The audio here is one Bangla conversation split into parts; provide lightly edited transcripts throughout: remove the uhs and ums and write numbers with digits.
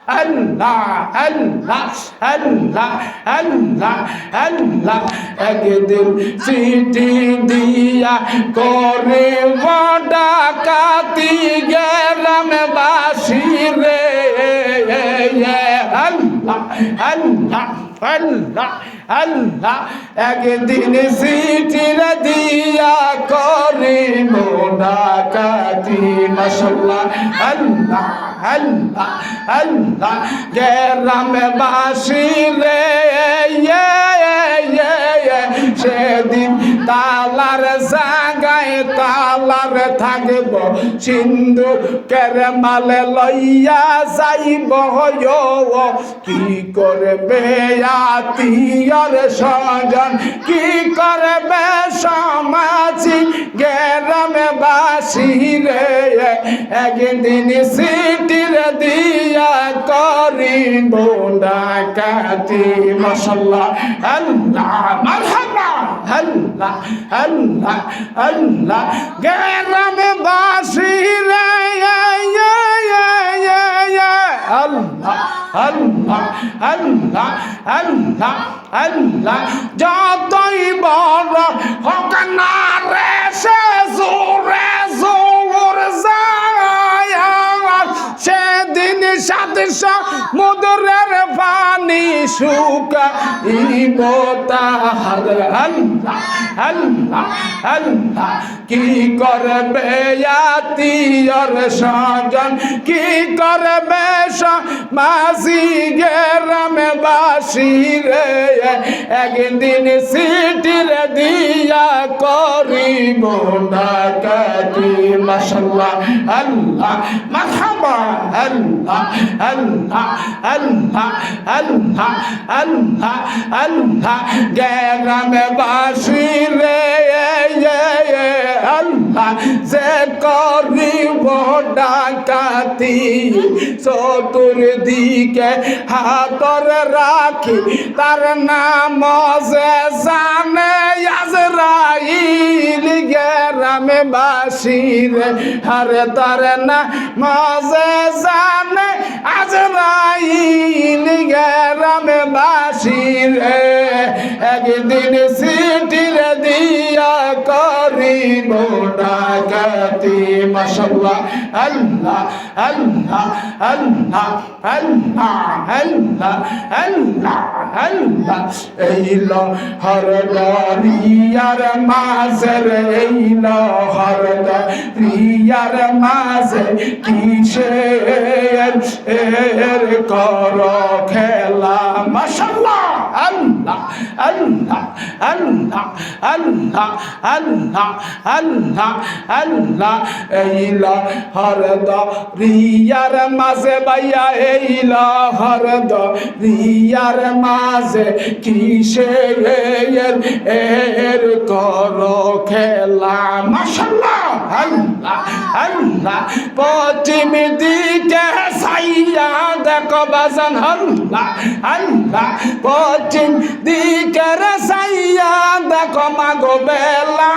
আল্লাহ আল্লাহ আল্লাহ আল্লাহ আল্লাহ একদিন চিঠি দিয়া করে ডাকাতি গ্রামবাসী রে আল্লাহ আল্লাহ আল্লাহ আল্লাহ একদিন চিঠির দিয়া করে ডাকাতি মাশাআল্লাহ আল্লাহ আল্লাহ আল্লাহ গ্রামবাসী রে সেদিন তালার জাগায় তালার থাকব সিন্ধু কেরমালে লইয়া যাইব কি করবে আত্মীয়র স্বজন কি করবে সমাজি গ্রামবাসী রে একদিন সিটির দিয়া করিব ডাকাতি মাশাআল্লাহ আল্লাহ মারহাবা আল্লাহ আল্লাহ আল্লাহ গ্রামবাসী রে আল্লাহ আল্লাহ আল্লাহ আল্লাহ আল্লাহ যতই বড় হোক না রে সে জোরে জোর যায় সেদিন সাথে সমুদ্রের পানি শুকাইব তাহার আল্লাহ আল্লাহ আল্লাহ কি করবে আত্মীয়র স্বজন কি করবে সমাজি গ্রামবাসী রে একদিন সিটির দিয়া করিব ডাকাতি মাশাআল্লাহ আল্লাহ মারহাবা আল্লাহ আল্লাহ আল্লাহ আল্লাহ আল্লাহ আল্লাহ গ্রামবাসী রে আল্লাহ যে করিব ডাকাতি চতুর্দিকে হাতর রাখি তার নাম যে জানে আজরাইল গ্রামবাসী রে হরে তার নাম যে জানে আজরাইল গ্রামবাসী রে একদিন সিটির দিয়া করিব ডাকাতি মাশাআল্লাহ আল্লাহ আল্লাহ আল্লাহ আল্লাহ আল্লাহ আল্লাহ আল্লাহ এইল হরদারিয়ার মাঝে এইল হরদারিয়ার মাঝে কিসের এর কর খেলা মাশাআল্লাহ আল্লাহ আল্লাহ আল্লাহ আল্লাহ আল্লাহ আল্লাহ আল্লাহ এইল হরদারিয়ার মাঝে ভাইয়া এইল হরদারিয়ার মাঝে কিসের এর কর খেলা মাশাআল্লাহ আল্লাহ আল্লাহ পশ্চিম দিকে সাইয়া দেখো বাজান আল্লাহ আল্লাহ পশ্চিম দিকের সাইয়া দেখো মাগো বেলা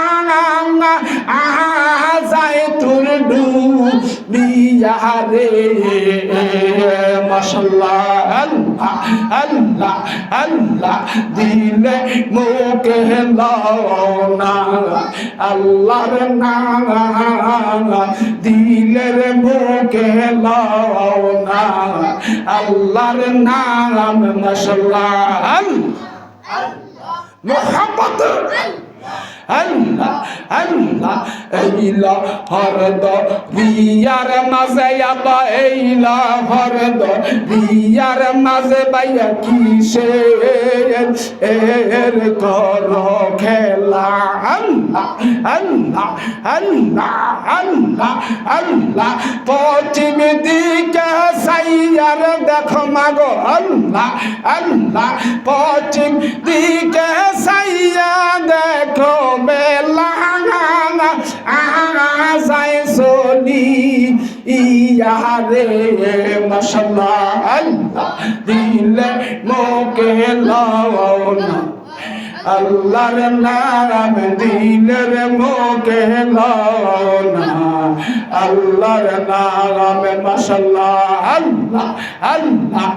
যায় তোর ডুবিয়া রে মাশাআল্লাহ আল্লাহ আল্লাহ আল্লাহ দিলে মুখে লওনা আল্লাহর নাম দিলের মুখে লওনা আল্লাহর নাম মাশাআল্লাহ আল্লাহ মুহাম্মদ আল্লাহ আল্লাহ এইলা হরদ রিয়ার মাঝে আবা এইলা হরদ রিয়ার মাঝে বাইয়া কিসের এর কর খেলা আল্লাহ আল্লাহ আল্লাহ আল্লাহ আল্লাহ পশ্চিম দিকে সাইয়ার দেখো মাগো আল্লাহ আল্লাহ পশ্চিম দিকে সাইয়া দেখো বেলা যায় চলি ইয়ারে মাশাআল্লাহ আল্লাহ দিলে মোকে লওনা আল্লাহর নাম দিলের মুখে লও না আল্লাহর নাম মাশাআল্লাহ আল্লাহ আল্লাহ